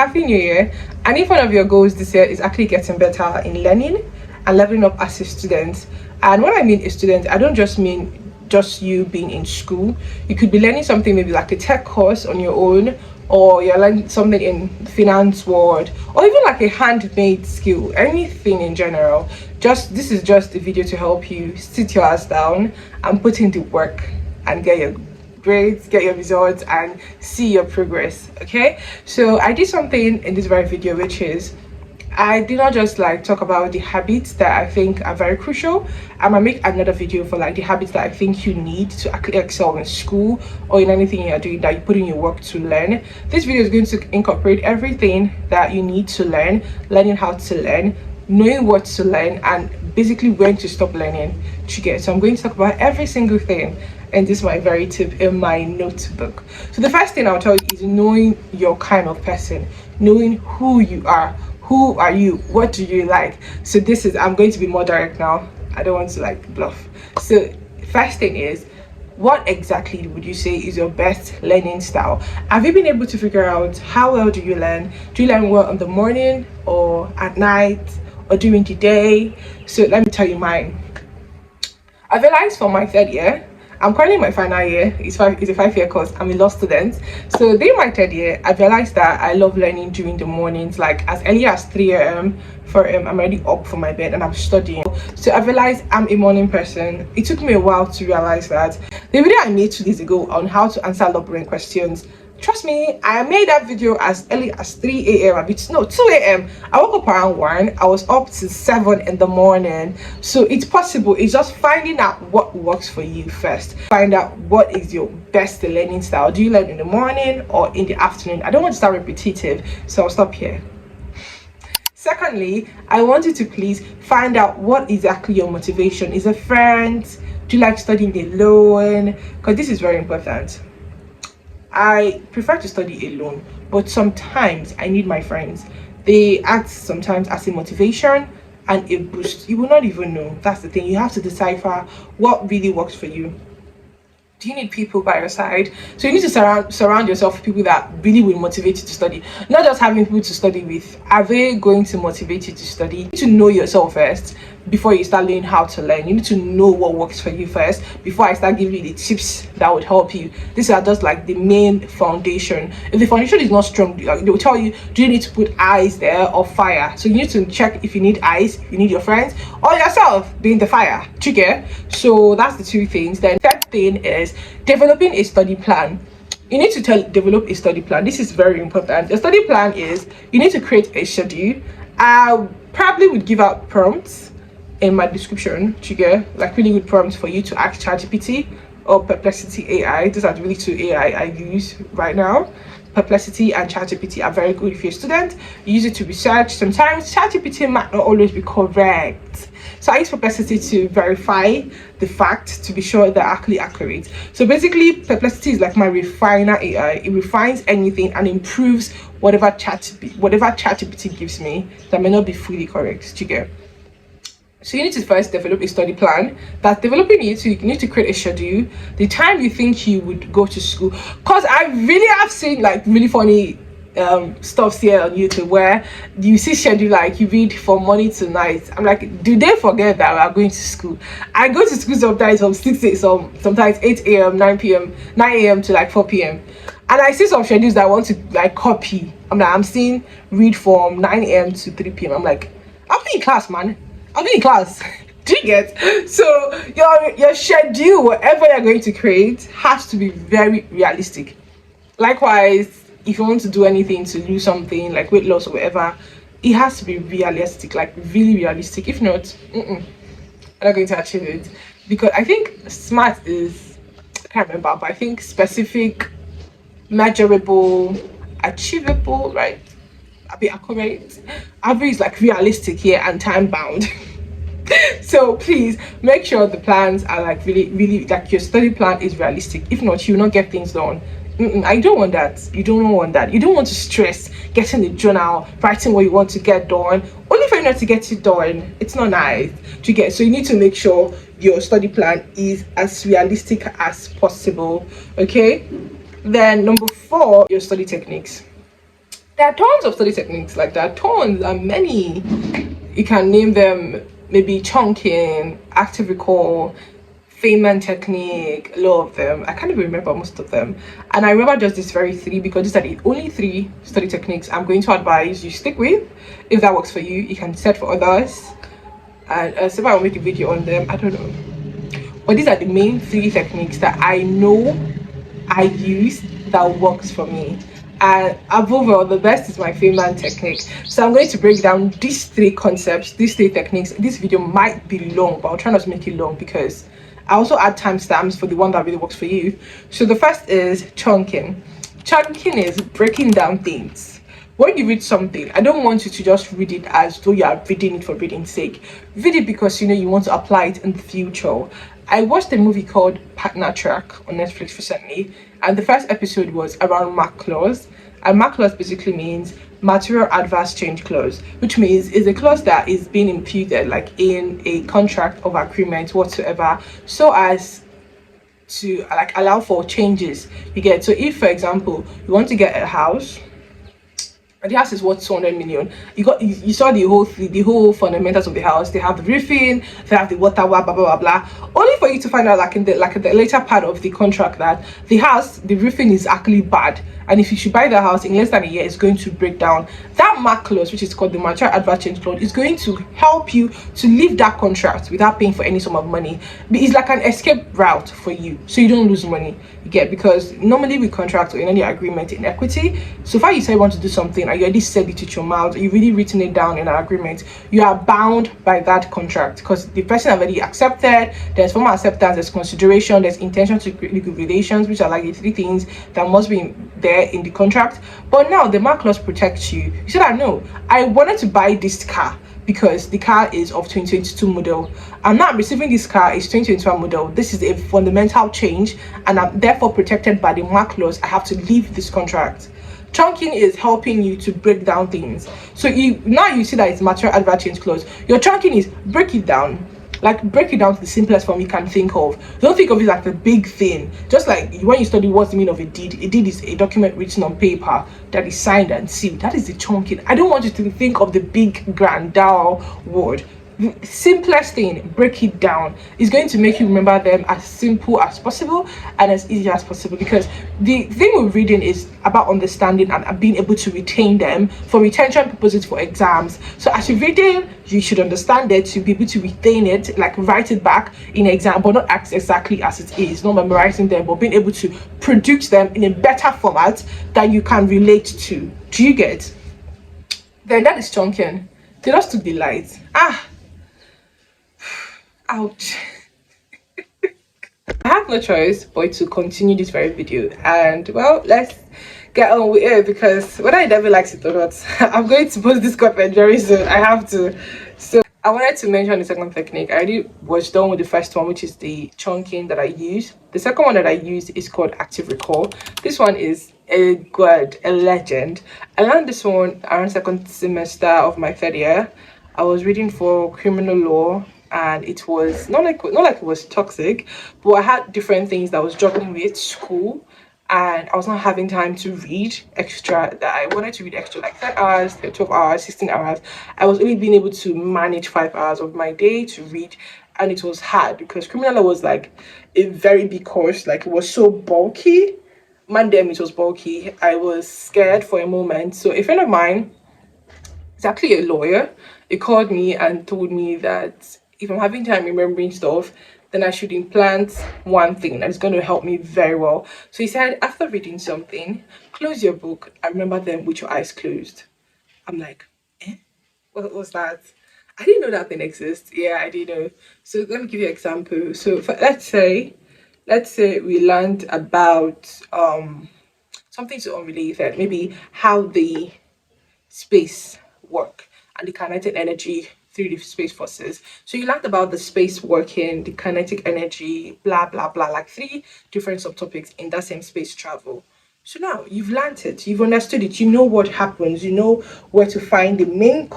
Happy New Year. And if one of your goals this year is actually getting better in learning and leveling up as a student, and when I mean a student, I don't just mean just you being in school. You could be learning something, maybe like a tech course on your own, or you're learning something in finance world, or even like a handmade skill, anything in general. Just this is just a video to help you sit your ass down and put in the work and get your grades, get your results, and see your progress. Okay, so I did something in this very video, which is I did not just like talk about the habits that I think are very crucial. I'm gonna make another video for like the habits that I think you need to actually excel in school or in anything you're doing, that you put in your work to learn. This video is going to incorporate everything that you need to learn, learning how to learn, knowing what to learn, and basically when to stop learning to get. So I'm going to talk about every single thing, and this is my very tip in my notebook. So the first thing I'll tell you is knowing your kind of person, knowing who you are. Who are you? What do you like? So this is, I'm going to be more direct now. I don't want to like bluff. So first thing is, what exactly would you say is your best learning style? Have you been able to figure out how well do you learn? Do you learn well in the morning or at night or during the day? So let me tell you mine. I realized for my third year, I'm currently in my final year. It's a 5-year course. I'm a law student. So during my third year, I realized that I love learning during the mornings, like as early as 3 a.m. 4 a.m. I'm already up from my bed and I'm studying. So I realized I'm a morning person. It took me a while to realize that. The video I made 2 days ago on how to answer law brain questions, trust me, I made that video as early as 3 a.m. No, 2 a.m. I woke up around 1. I was up to 7 in the morning. So it's possible. It's just finding out what works for you first. Find out what is your best learning style. Do you learn in the morning or in the afternoon? I don't want to start repetitive, so I'll stop here. Secondly, I want you to please find out what exactly your motivation is. A friend? Do you like studying alone? Because this is very important. I prefer to study alone, but sometimes I need my friends. They act sometimes as a motivation and a boost. You will not even know. That's the thing. You have to decipher what really works for you. Do you need people by your side? So you need to surround yourself with people that really will motivate you to study. Not just having people to study with. Are they going to motivate you to study? You need to know yourself first before you start learning how to learn. You need to know what works for you first before I start giving you the tips that would help you. These are just like the main foundation. If the foundation is not strong, they will tell you, do you need to put ice there or fire? So you need to check if you need ice, you need your friends, or yourself being the fire. Do you get? So that's the 2 things. Then third thing is developing a study plan. You need to develop a study plan. This is very important. The study plan is, you need to create a schedule. I probably would give out prompts in my description to get like really good prompts for you to ask ChatGPT or Perplexity AI. These are the really 2 AI I use right now. Perplexity and ChatGPT are very good if you're a student. You use it to research. Sometimes ChatGPT might not always be correct. So I use Perplexity to verify the facts to be sure they're actually accurate. So basically, Perplexity is like my refiner AI. It refines anything and improves whatever ChatGPT gives me that may not be fully correct. Do you get? So you need to first develop a study plan. That's developing it. So you need to create a schedule, the time you think you would go to school. Because I really have seen like really funny stuff here on YouTube where you see schedule like you read from morning to night. I'm like, do they forget that we are going to school? I go to school sometimes from 6 a.m. sometimes 8 a.m., 9 p.m., 9 a.m. to like 4 p.m. And I see some schedules that I want to like copy. I'm seeing read from 9 a.m. to 3 p.m. I'm like, I'll be in class, man. I'll be in class. Do you get? So your schedule, whatever you're going to create, has to be very realistic. Likewise, if you want to do anything to lose something like weight loss or whatever, it has to be realistic, like really realistic. If not, I'm not going to achieve it. Because I think SMART is, I can't remember, but I think specific, measurable, achievable, right? A bit accurate. Average is like realistic here and time bound. So please make sure the plans are like really like your study plan is realistic. If not, you will not get things done. I don't want that. You don't want that. You don't want to stress getting the journal, writing what you want to get done, only for you not to get it done. It's not nice to get. So you need to make sure your study plan is as realistic as possible. Okay. Then number 4, your study techniques. There are tons of study techniques, like there are tons and many. You can name them, maybe chunking, active recall, Feynman Technique, a lot of them. I can't even remember most of them. And I remember just these very three because these are the only three study techniques I'm going to advise you stick with. If that works for you, you can set for others. And so I'll make a video on them. I don't know. But these are the main three techniques that I know I use that works for me. And above all, the best is my Feynman technique. So I'm going to break down these three concepts, these three techniques. This video might be long, but I'll try not to make it long because I also add timestamps for the one that really works for you. So the first is chunking. Chunking is breaking down things. When you read something, I don't want you to just read it as though you are reading it for reading's sake. Read it because you know you want to apply it in the future. I watched a movie called Partner Track on Netflix recently, and the first episode was around MAC clause. And MAC clause basically means material adverse change clause, which means is a clause that is being imputed like in a contract of agreement whatsoever, so as to like allow for changes. You get, so if for example you want to get a house and the house is worth 200 million. You saw the whole fundamentals of the house. They have the roofing, they have the water, blah blah blah blah. Only for you to find out like in the later part of the contract that the roofing is actually bad, and if you should buy the house in less than a year, it's going to break down. That MAC clause, which is called the material adverse change clause, is going to help you to leave that contract without paying for any sum of money. It's like an escape route for you, so you don't lose money. You get, because normally we contract or in any agreement in equity, so far you say you want to do something and you already said it with your mouth, you've really written it down in an agreement, you are bound by that contract because the person already accepted. There's formal acceptance, there's consideration, there's intention to create good relations, which are like the three things that must be there in the contract. But now the MAC clause protects you. You said, I know, I wanted to buy this car because the car is of 2022 model, and now I'm receiving this car is 2021 model. This is a fundamental change and I'm therefore protected by the MAC clause. I have to leave this contract. Chunking is helping you to break down things. So you see that it's material adverse change clause. Your chunking is break it down. Like break it down to the simplest form you can think of. Don't think of it like the big thing. Just like when you study what's the meaning of a deed. A deed is a document written on paper that is signed and sealed. That is the chunking. I don't want you to think of the big grandeur word. The simplest thing, break it down. Is going to make you remember them as simple as possible and as easy as possible, because the thing with reading is about understanding and being able to retain them for retention purposes for exams. So as you're reading, you should understand it to be able to retain it, like write it back in exam, but not act exactly as it is, not memorizing them, but being able to produce them in a better format that you can relate to. Do you get? Then that is chunking. They just took the lights. Ouch. I have no choice but to continue this very video, and well, let's get on with it, because whether I never likes it or not, I'm going to post this content very soon. I have to. So I wanted to mention the second technique. I already was done with the first one, which is the chunking that I use. The second one that I use is called active recall. This one is a legend. I learned this one around second semester of my third year. I was reading for criminal law, and it was not like it was toxic, but I had different things that I was juggling with school, and I was not having time to read extra. That I wanted to read extra, like 10 hours, 12 hours, 16 hours. I was only being able to manage 5 hours of my day to read, and it was hard because criminal law was like a very big course. Like, it was so bulky. Man, damn, it was bulky. I was scared for a moment. So a friend of mine, it's actually a lawyer, he called me and told me that if I'm having time remembering stuff, then I should implant one thing that is going to help me very well. So he said, after reading something, close your book and remember them with your eyes closed. I'm like, what was that? I didn't know that thing exists. Yeah, I didn't know. So let me give you an example. So let's say we learned about something so unrelated, maybe how the space work and the kinetic energy through the space forces. So you learned about the space working, the kinetic energy, blah blah blah, like 3 different subtopics in that same space travel. So now you've learned it, you've understood it, you know what happens, you know where to find the main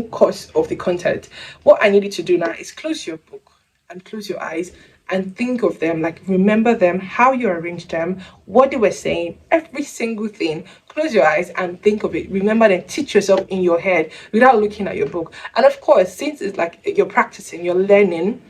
course of the content. What I need you to do now is close your book and close your eyes and think of them, like remember them, how you arranged them, what they were saying, every single thing. Close your eyes and think of it. Remember them, teach yourself in your head without looking at your book. And of course, since it's like you're practicing, you're learning,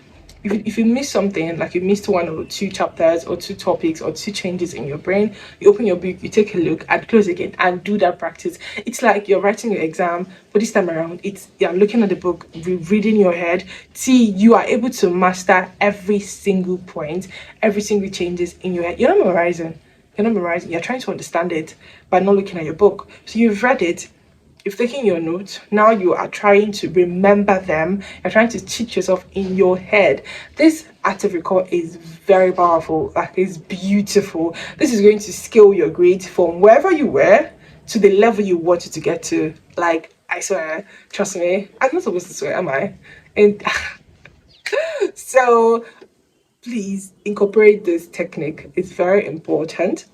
if you miss something, like you missed one or two chapters or two topics or two changes in your brain, you open your book, you take a look and close again and do that practice. It's like you're writing your exam, but this time around, it's you're looking at the book, reading your head, see you are able to master every single point, every single changes in your head. You're not memorizing. You're not memorizing, you're trying to understand it by not looking at your book. So you've read it, you've taken your notes, now you are trying to remember them, you're trying to teach yourself in your head. This active recall is very powerful, like it's beautiful. This is going to scale your grades from wherever you were to the level you wanted to get to. Like, I swear, trust me, I'm not supposed to swear, am I? And so please incorporate this technique, it's very important.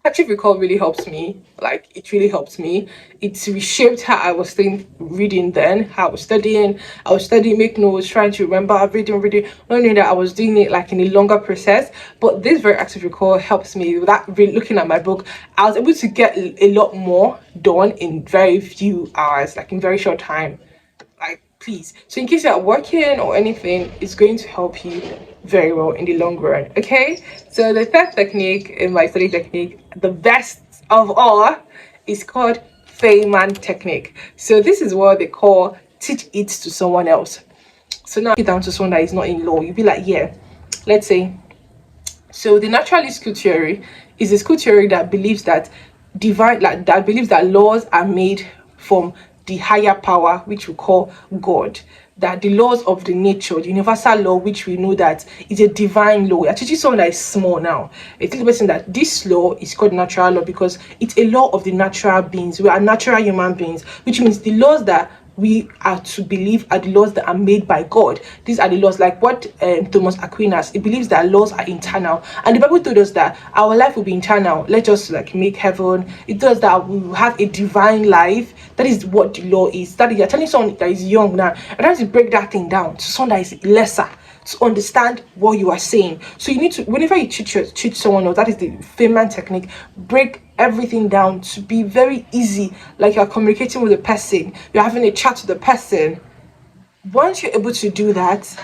Active recall really helps me. Like it really helps me. It's reshaped how I was reading then, how I was studying, make notes, trying to remember, reading. Not only that, I was doing it like in a longer process. But this very active recall helps me without really looking at my book. I was able to get a lot more done in very few hours, like in very short time. Like please, so in case you're working or anything, it's going to help you very well in the long run. Okay, so the third technique in my study technique, the best of all, is called Feynman Technique. So this is what they call teach it to someone else. So now get down to someone that is not in law, you'll be like, yeah, let's say, so the naturalist school theory is a school theory that believes that that believes that laws are made from the higher power, which we call God. That the laws of the nature, the universal law, which we know that is a divine law. Actually, someone that is small now. It's the person that this law is called natural law because it's a law of the natural beings. We are natural human beings, which means the laws that we are to believe are the laws that are made by God. These are the laws, like what Thomas Aquinas, he believes that laws are internal, and the Bible told us that our life will be internal. Let us like make heaven. It does that we will have a divine life. That is what the law is. That is, you're telling someone that is young now, and trying to break that thing down to someone that is lesser to understand what you are saying. So you need to, whenever you teach someone else, that is the Feynman technique, break everything down to be very easy, like you're communicating with a person, you're having a chat with the person. Once you're able to do that,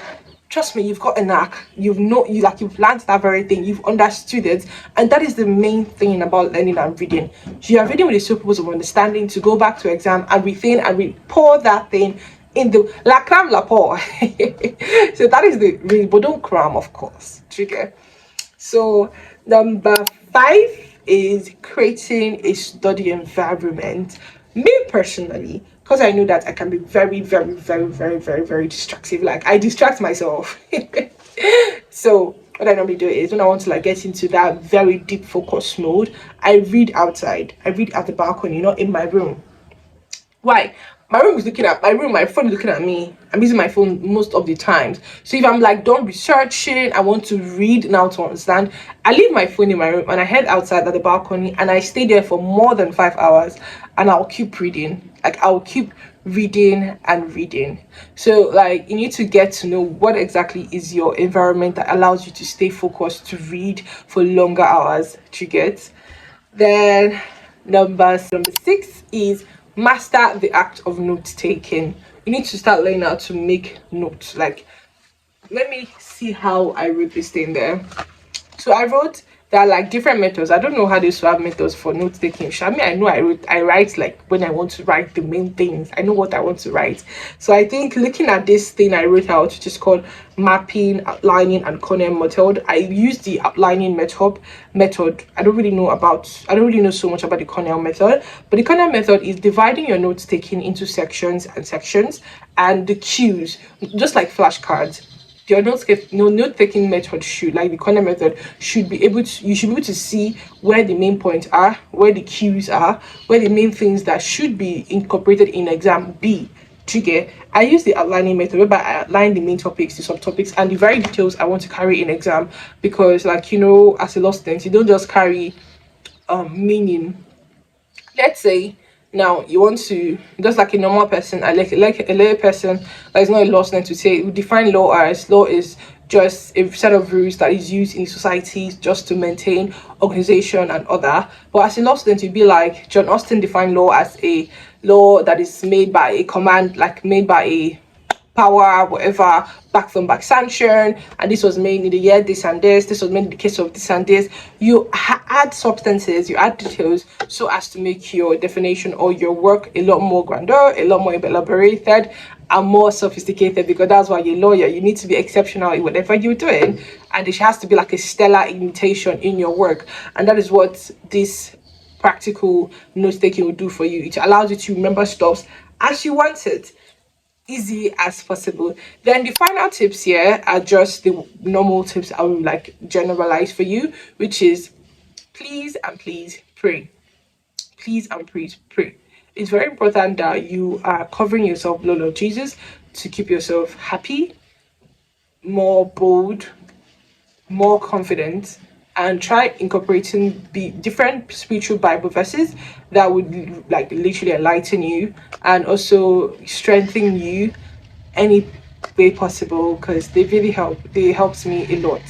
trust me, you've got a knack. You've learned that very thing, you've understood it, and that is the main thing about learning and reading. You are reading with the sole purpose of understanding, to go back to exam and rethink and pour that thing in the la crème la pour. So that is the reason, but don't cram, of course. Okay. So number 5 is creating a study environment. Me personally, because I know that I can be very, very, very, very, very, very distractive. Like I distract myself. So what I normally do is when I want to like get into that very deep focus mode, I read outside. I read at the balcony, not in my room. Why? My room is looking at my room, my phone is looking at me. I'm using my phone most of the times. So if I'm like done researching, I want to read now to understand, I leave my phone in my room and I head outside at the balcony and I stay there for more than 5 hours and I'll keep reading. Like I'll keep reading and reading. So like you need to get to know what exactly is your environment that allows you to stay focused to read for longer hours. Do you get? Then number 6 is master the act of note taking. You need to start learning how to make notes. Like let me see how I wrote this thing there. So I wrote, there are like different methods. I don't know how they used to have methods for note taking. I mean, I know I write like when I want to write the main things. I know what I want to write. So I think looking at this thing I wrote out, which is called mapping, outlining, and Cornell method. I use the outlining method. I don't really know so much about the Cornell method, but the Cornell method is dividing your notes taking into sections, and the cues, just like flashcards. Your note taking method should, like the corner method, should be able to, you should be able to see where the main points are, where the cues are, where the main things that should be incorporated in exam B. I use the outlining method whereby I outline the main topics, the subtopics, and the very details I want to carry in exam, because like as a law student, you don't just carry meaning. Let's say Now you want to, just like a normal person, I like a lay person that is not a law student, to say we define law as law is just a set of rules that is used in societies just to maintain organization and other. But as a law student, you'd be like John Austin defined law as a law that is made by a command, like made by a power, whatever, back from back sanction, and this was made in the year this and this was made in the case of this and this. You add substances, you add details so as to make your definition or your work a lot more grander, a lot more elaborated, and more sophisticated, because that's why you're a lawyer. You need to be exceptional in whatever you're doing, and it has to be like a stellar imitation in your work. And that is what this practical note taking will do for you. It allows you to remember stuff as you want it, easy as possible. Then the final tips here are just the normal tips I would like generalize for you, which is please and please pray. Please and please pray. It's very important that you are covering yourself, Lord of Jesus, to keep yourself happy, more bold, more confident, and try incorporating the different spiritual Bible verses that would like literally enlighten you and also strengthen you any way possible, because they really help. They helped me a lot.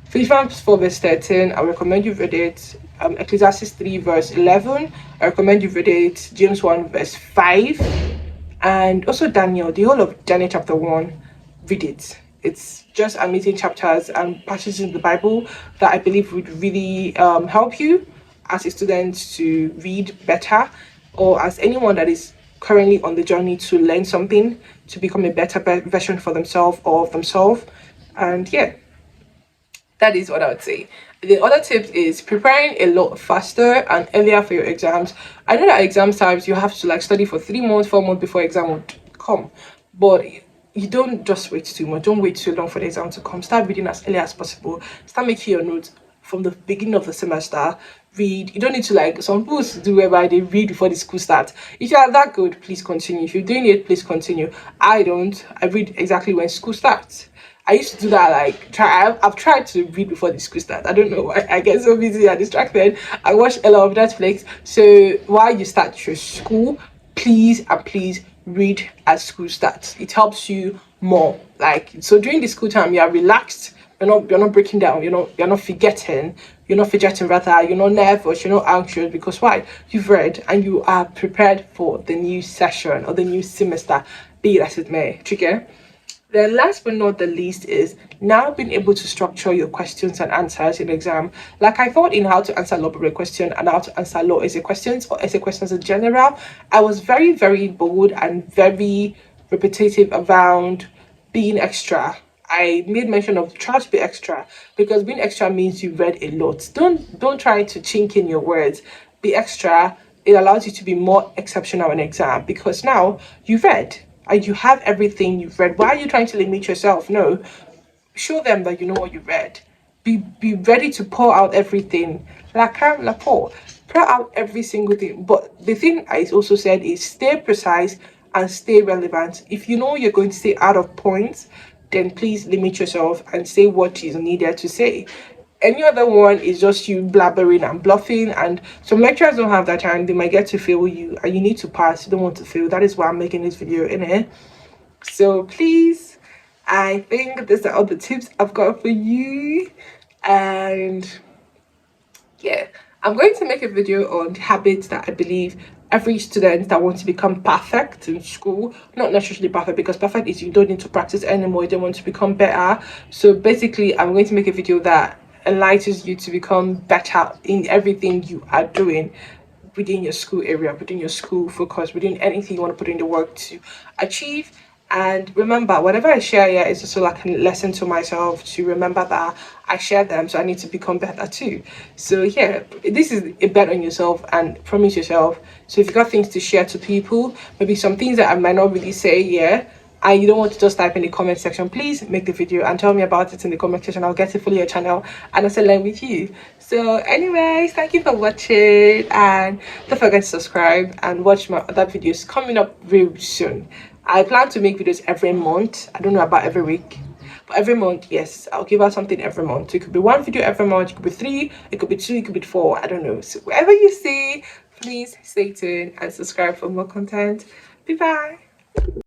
Philippians 4 verse 13, I recommend you read it. Ecclesiastes 3 verse 11, I recommend you read it. James 1 verse 5, and also Daniel, the whole of Daniel chapter 1, read it. It's just amazing chapters and passages in the Bible that I believe would really help you as a student to read better, or as anyone that is currently on the journey to learn something to become a better version for themselves or of themselves. And yeah, that is what I would say. The other tip is preparing a lot faster and earlier for your exams. I know that exam times you have to like study for 3 months, 4 months before exam would come, but you don't just wait too much. Don't wait too long for the exam to come. Start reading as early as possible. Start making your notes from the beginning of the semester. Read. You don't need to, like some people do whereby they read before the school starts. If you are that good, please continue. If you're doing it, please continue. I don't. I read exactly when school starts. I used to do that, like I've tried to read before the school starts. I don't know why I get so busy and distracted. I watch a lot of Netflix. So while you start your school, please and please read as school starts. It helps you more. Like, so during the school time, you are relaxed. You're not breaking down. You're not forgetting. You're not fidgeting. Rather, you're not nervous. You're not anxious, because why? You've read and you are prepared for the new session or the new semester. Be it as it may. Trigger. Then last but not the least is now being able to structure your questions and answers in exam. Like I thought in how to answer law a question and how to answer law essay questions or essay questions in general, I was very, very bold and very repetitive around being extra. I made mention of try to be extra, because being extra means you read a lot. Don't try to chink in your words. Be extra. It allows you to be more exceptional in exam, because now you read and you have everything you've read. Why are you trying to limit yourself? No, show them that you know what you read. Be ready to pour out everything. La crème la pour. Pour out every single thing. But the thing I also said is stay precise and stay relevant. If you know you're going to stay out of points, then please limit yourself and say what is needed to say. Any other one is just you blabbering and bluffing, and some lecturers don't have that time. They might get to fail you and you need to pass. You don't want to fail. That is why I'm making this video in it. So please, I think these are all the tips I've got for you. And yeah, I'm going to make a video on habits that I believe every student that wants to become perfect in school, not necessarily perfect, because perfect is you don't need to practice anymore, you don't want to become better. So basically I'm going to make a video that enlightens you to become better in everything you are doing within your school area, within your school focus, within anything you want to put in the work to achieve. And remember, whatever I share here is also like a lesson to myself to remember that I share them, so I need to become better too. So yeah, this is a bet on yourself and promise yourself. So if you got things to share to people, maybe some things that I might not really say, yeah, and you don't want to just type in the comment section, please make the video and tell me about it in the comment section. I'll get to follow your channel and also learn with you. So anyways, thank you for watching, and don't forget to subscribe and watch my other videos coming up very soon. I plan to make videos every month. I don't know about every week, but every month, yes, I'll give out something every month. So it could be one video every month, it could be 3, it could be 2, it could be 4, I don't know. So wherever you see Please stay tuned and subscribe for more content. Bye bye.